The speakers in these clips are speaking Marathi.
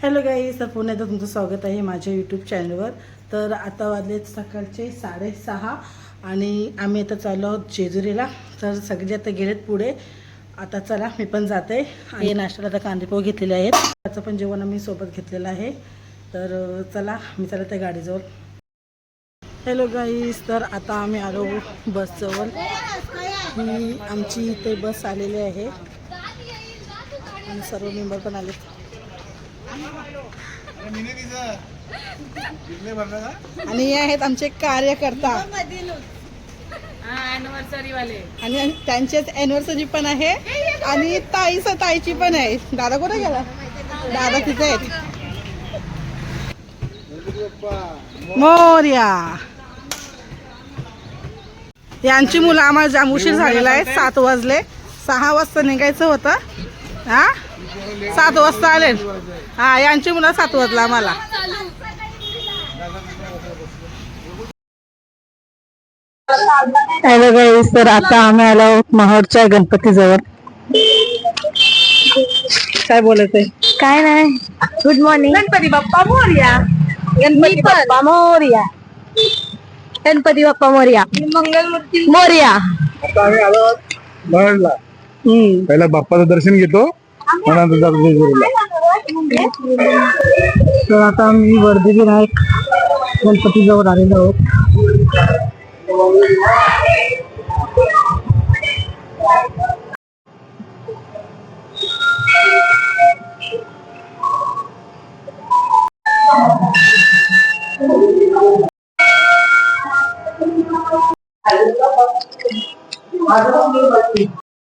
हॅलो गाईज, तर पुन्हा एकदा तुमचं स्वागत आहे माझ्या यूट्यूब चॅनलवर. तर आता वाजलेत सकाळचे 6:30 आणि आम्ही आता चाललो आहोत जेजुरीला. तर सगळे आता गेलेत पुढे. आता चला मी पण जाते. आणि नाश्त्याला आता कांदेपोहे घेतलेले आहेत. त्याचं पण जेवण आम्ही सोबत घेतलेलं आहे. तर चला मी चला त्या गाडीजवळ. हॅलो गाईज, तर आता आम्ही आलो बसजवळ. ही आमची इथे बस आलेली आहे आणि सर्व मेंबर पण आले. आणि हे आहेत आमचे कार्यकर्ता ॲनिव्हर्सरी वाले आणि त्यांचेच ॲनिव्हर्सरी पण आहे आणि ताईची पण आहे. दादा कुठे गेला? दादा तिथे आहेत. मोरया. यांची मुलं आम्हाला जाम उशीर झालेला आहे. 7 वाजले. 6 वाजता निघायचं होतं. 7 वाजता आले. यांची मुलं 7 वाजला आम्हाला. हॅलो गाईस, तर आता आम्ही आलो महाडच्या गणपतीजवळ. काय बोलायचंय? काय नाही. Good morning. गणपती बाप्पा मोरया. गणपती बाप्पा मोरया. गणपती बाप्पा मोरया. मंगलमूर्ती मोरया. आता आम्ही आलो महाडला. पहिला बाप्पाचं दर्शन घेतो, नंतर जातो जेजुरीला. तर आता आम्ही वर्धी विनायक गणपतीजवळ आलेलो आहोत.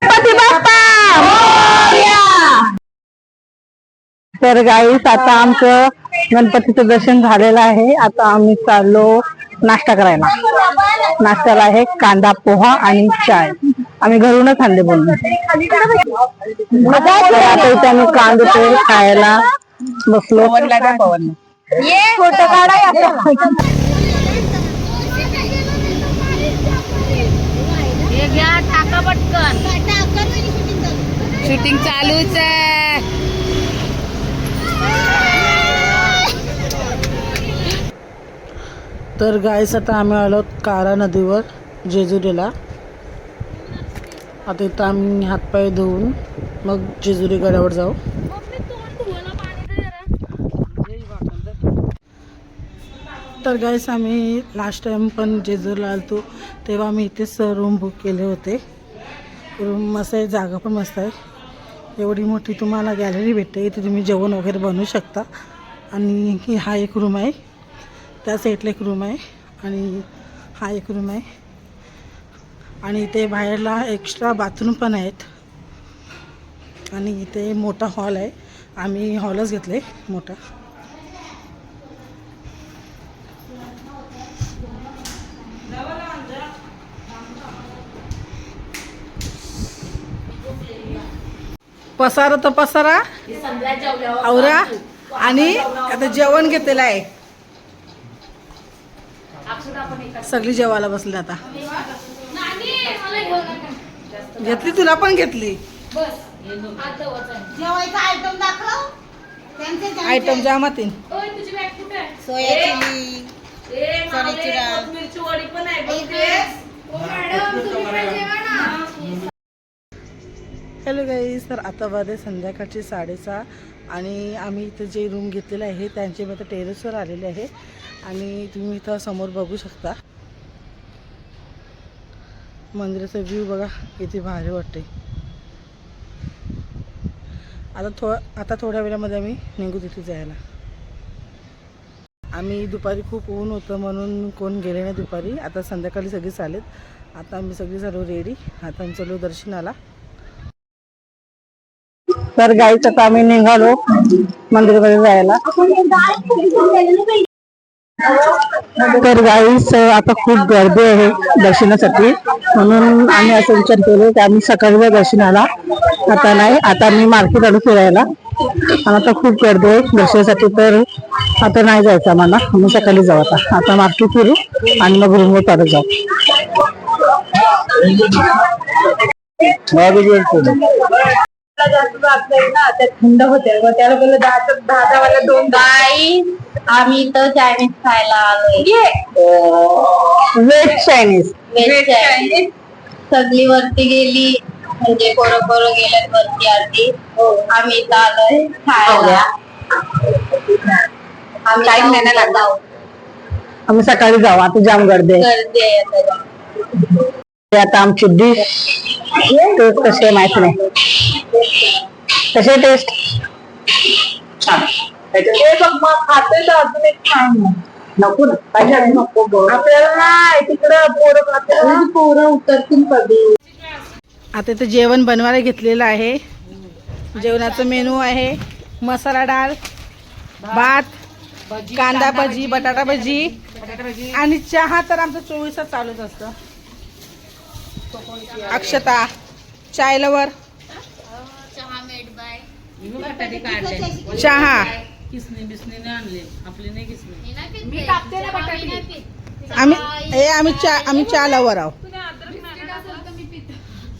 गणपती बाप्पा मोरया. तर गाईस, आता आमचं गणपतीचं दर्शन झालेलं आहे. आता आम्ही चाललो नाश्ता करायला. नाश्त्याला आहे कांदा पोहा आणि चाय. आम्ही घरूनच आणले बोललो. आता इथे आम्ही कांदा पोहे खायला बसलो. फोटो काढा. टाका पटकन. शूटिंग चालूच आहे. तर गाईस, आता आम्ही आलो कारा नदीवर जेजुरीला. आता इथं आम्ही हातपाय धुवून मग जेजुरी गडावर जाऊ. तर गाईस, आम्ही लास्ट टाइम पण जेजुरीला आलतो तेव्हा आम्ही इथेच रूम बुक केले होते. रूम मस्त आहे, जागा पण मस्त आहे. एवढी मोठी तुम्हाला गॅलरी भेटते. इथे तुम्ही जेवण वगैरे बनवू शकता. आणि हा एक रूम आहे, त्या साईडला एक रूम आहे आणि हा एक रूम आहे. आणि इथे बाहेरला एक्स्ट्रा बाथरूम पण आहेत. आणि इथे मोठा हॉल आहे. आम्ही हॉलच घेतले मोठा. पसारा तर पसारा आवरा. आणि आता जेवण घेतलेलं आहे. सगळी जेवायला बसली. आता घेतली, तुला पण घेतली. आयटम जामातीन. हॅलो गाईज, तर आता वाजले संध्याकाळचे 6:30 आणि आम्ही इथं जे रूम घेतलेलं आहे त्यांचे मी आता टेरेसवर आलेले आहे. आणि तुम्ही इथं समोर बघू शकता मंदिराचा व्ह्यू. बघा किती भारी वाटते. आता थोड्या वेळामध्ये आम्ही निघू तिथे जायला. आम्ही दुपारी खूप ऊन होतं म्हणून कोण गेले नाही दुपारी. आता संध्याकाळी सगळी चालेत. आता आम्ही सगळी झालो रेडी. आता आम्ही चालू दर्शनाला. तर गाईच आता आम्ही निघालो मंदिरामध्ये जायला. तर गाईस, आता खूप गर्दी आहे दर्शनासाठी म्हणून आम्ही असं विचार केलो की आम्ही सकाळच्या दर्शनाला. आता नाही, आता मी मार्केट आलो फिरायला आणि आता खूप गर्दी आहे दर्शनासाठी. तर आता नाही जायचं आम्हाला. आम्ही सकाळी जाऊ. आता मार्केट फिरू आणि मग रूमवर परत जाऊ. जास्त जात नाही ना, त्या थंड होते. मग त्याला बोललं 10 वाला 2 बाई आम्ही तर चायनीज खायला आलोय. Veg Chinese. Veg Chinese. सगळी वरती गेली, म्हणजे पोरं गेल्यात वरती आधी. आम्ही इथं आलोय खायला. आम्ही Time नाही ना लागला. जाऊ. आम्ही सकाळी जाऊ, आता जाम गर्दी आहे. गर्दी आहे आता. ते आता आमची डिश टेस्ट कशी आहे माहिती नाही. कशी टेस्ट नको ना पाहिजे नको आपल्याला नाही तिकडं पोरं उतरतील कधी. आता इथं जेवण बनवायला घेतलेलं आहे. जेवणाचं मेनू आहे मसाला डाळ, भात, कांदा भजी, बटाटा भजी आणि चहा तर आमचं 24 तास चालूच असतं. अक्षता चाय लवर, चहा मेड बाय. चहा किसने बिसने आणले आपले नाही किसने. मी कापते ना बटाटे. आम्ही चहा लवर आहो.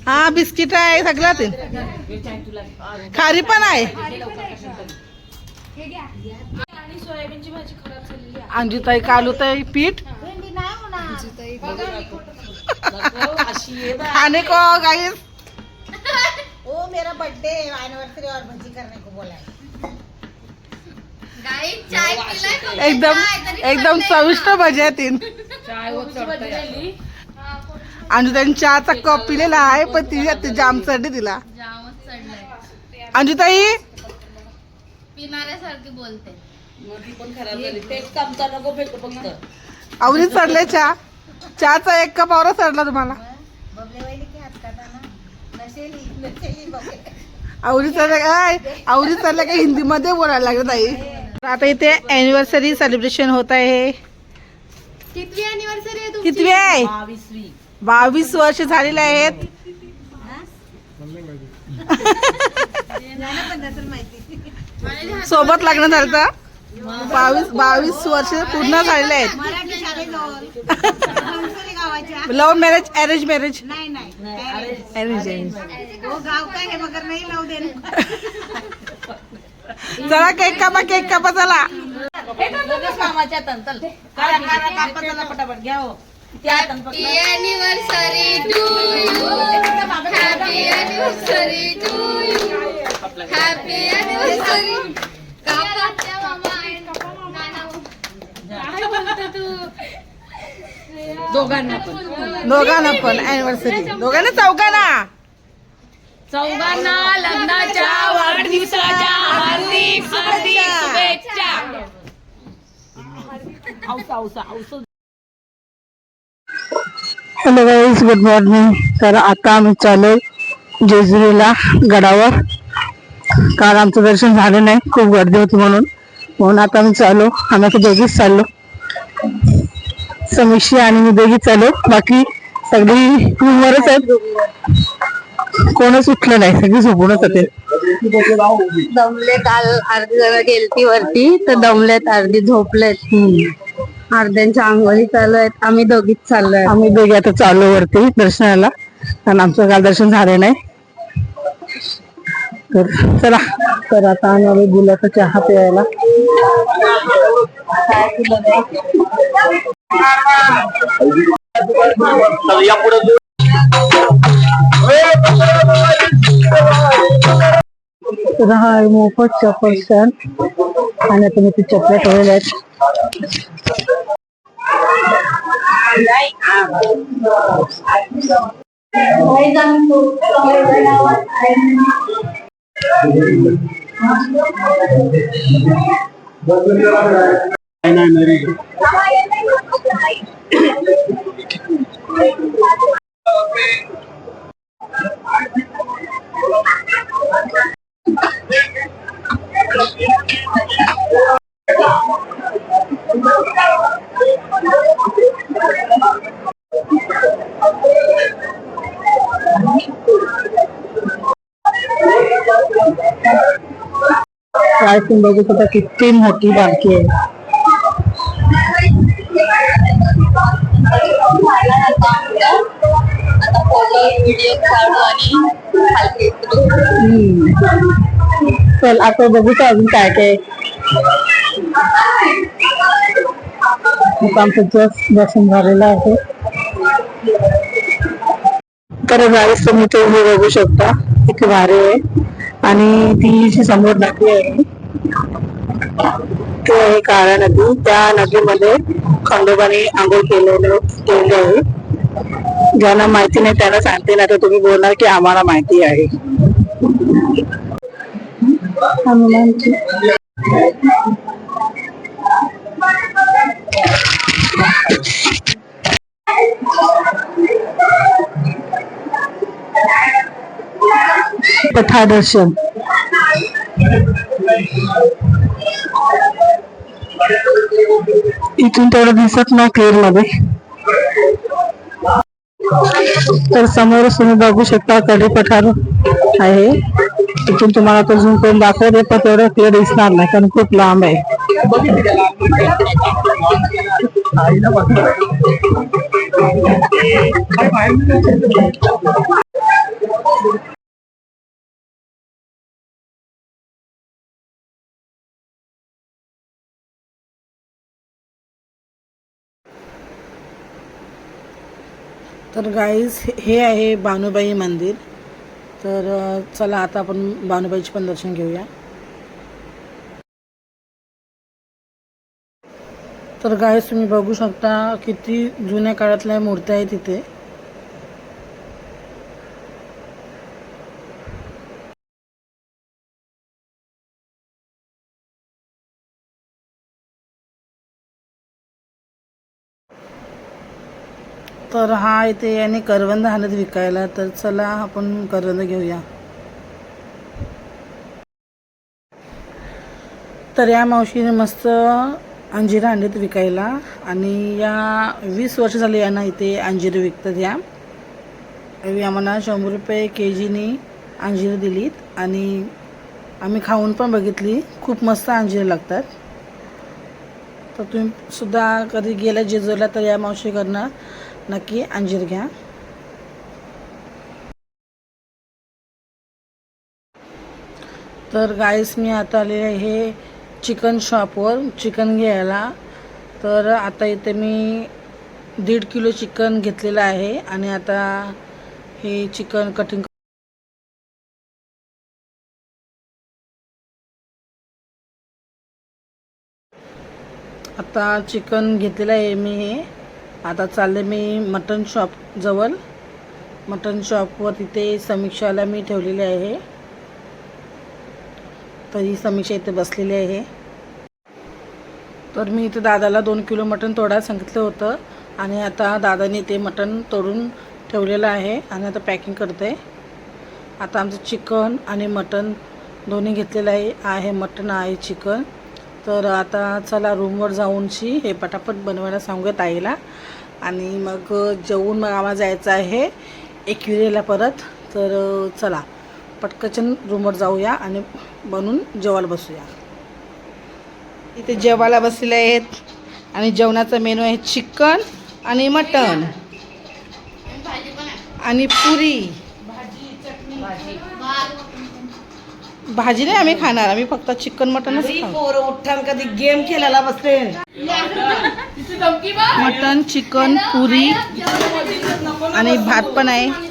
हा बिस्किट आहे सगळं ते खारी पण आहे. अंजुताई कालूताई पीठ खाने को गाइस. वो मेरा बर्थडे एनिवर्सरी और भजी करने को बोला है. गाईस चाय पिलाय. एकदम चविष्ट भजी आहे तीन. अंजुताईने चहाचा कप पिलेला आहे पण ती जाम चढली तिला. जामच चढलाय. अंजुताई पिणाऱ्यासारखी बोलते. ती पण खराब झाली. ते चमचा नको फेकू फक्त. आवरी चढले चहाचा 1 कप आवरा चढला तुम्हाला. बबले वाली के हाथ का था ना. नशेली बबले. आवरी चढल्या का हिंदी मध्ये बोलायला लागत आहे. आता इथे अॅनिव्हर्सरी सेलिब्रेशन होत आहे. कितवी अॅनिव्हर्सरी आहे तुमची? कितवी आहे? 22 वर्ष झालेले आहेत. सोबत लग्न झालं तर 22 वर्ष पूर्ण झालेले आहेत. मराठी शाळेजवळ गावाच्या. Love marriage, arrange marriage? नाही नाही अरेंज. वो गाव का है मगर नहीं लव देने. चला केक कापा चला. कामाच्या तंतल कापा चला पटापट घ्या हो. Happy anniversary to you. Happy anniversary to you. Happy anniversary. काका मामा दोघांना पण अॅनिव्हर्सरी. दोघांना चौघांना लग्नाच्या वाढदिवसाच्या हार्दिक शुभेच्छा. Hello guys, good morning. तर आता आम्ही चालू जेजुरीला गडावर. काल आमचं दर्शन झालं नाही, खूप गर्दी होती म्हणून आता आम्ही चालू. आम्ही आता दोघीच चाललो, समीक्षी आणि मी दोघीच चाललो. बाकी सगळी रूमवरच आहेत, कोणच उठलं नाही, सगळी झोपूनच होते. दमले. काल अर्धी जण गेलती वरती तर दमलेत, अर्धी झोपलेत, अर्ध्यांच्या आंघोळी चालू आहेत. आम्ही दोघीच चाललोय. आम्ही दोघी आता चाललो वरती दर्शनाला, कारण आमचं काल दर्शन झालं नाही. तर चला, तर आता आम्ही गुलाचा चहा प्यायला. तर हा आहे मोफत चप्पल स्टँड आणि आता मी ती चप्पल ठेवलेल्या आहेत. काय तुम्ही बघू शकता किती मोठी बारकी आहे. आता फोटो व्हिडिओ काढू आणि खालती. चल आता बघू तर अजून काय काय. आता आमचं जस्ट दर्शन झालेलं आहे. तर गाईस तुम्ही ते बघू शकता किती भारी आहे. आणि ती जी समोर नदी आहे ते आहे काळा नदी. त्या नदीमध्ये खंडोबाने आंघोळ केलेली आहे. ज्यांना माहिती नाही त्यांना सांगते, ना तर तुम्ही बोलणार की आम्हाला माहिती आहे. कथा दर्शन इथून तेवढं दिसत नाही क्लिअर मध्ये. तर समोरच तुम्ही बघू शकता कडी पठार आहे. इथून तुम्हाला तो झूम करून दाखवते पण तेवढं क्लिअर दिसणार नाही कारण खूप लांब आहे. तर गाईज हे आहे बानुबाई मंदिर. तर चला आता आपण बानुबाईचे पण दर्शन घेऊया. तर गाईज तुम्ही बघू शकता किती जुन्या काळातल्या मूर्त्या आहेत तिथे. तर हा इथे याने करवंद आणत विकायला. तर चला आपण करवंद घेऊया. तर या मावशीने मस्त अंजीर आणलेत विकायला. आणि या 20 वर्ष झाली यांना इथे अंजीर विकतात. या आम्हाला 100 रुपये केजीनी अंजीर दिलीत. आणि आम्ही खाऊन पण बघितली, खूप मस्त अंजीर लागतात. तर तुम्ही सुद्धा कधी गेला जेजूरला तर या मावशीकडनं नक्की अंजीर घ्या. तर गाईस मी आता आले आहे चिकन शॉपवर चिकन घ्यायला. तर आता इथे मी 1.5 किलो चिकन घेतलेलं आहे. आणि आता हे चिकन कटिंग आता चिकन घेतलेलं आहे मी. हे आता चालले मी मटन शॉप जवळ. मटन शॉपवर तिथे समीक्षाला मी ठेवलेली आहे. तर ही समीक्षा इथे बसलेली आहे. तर मी इथे दादाला 2 किलो मटन तोडायला सांगितलं होतं. आणि आता दादाने ते मटन तोडून ठेवलेलं आहे आणि आता पॅकिंग करते. आता आमचं चिकन आणि मटन दोन्ही घेतलेलं आहे. मटन आहे चिकन. तर आता चला रूमवर जाऊनशी हे पटापट बनवायला सांगूया ताईला. आणि मग जेवून मग आम्हाला जायचं आहे एकविरेला परत. तर चला पटकन रूमवर जाऊया आणि बनवून जेवायला बसूया. इथे जेवायला बसलेले आहेत. आणि जेवणाचा मेनू आहे चिकन आणि मटन आणि पुरी. भाजी नाही आम्ही खाणार, आम्ही फक्त चिकन मटनच खाऊ. उठ्ठान कधी गेम खेळायला बसले. मटन चिकन पुरी आणि भात पण आहे.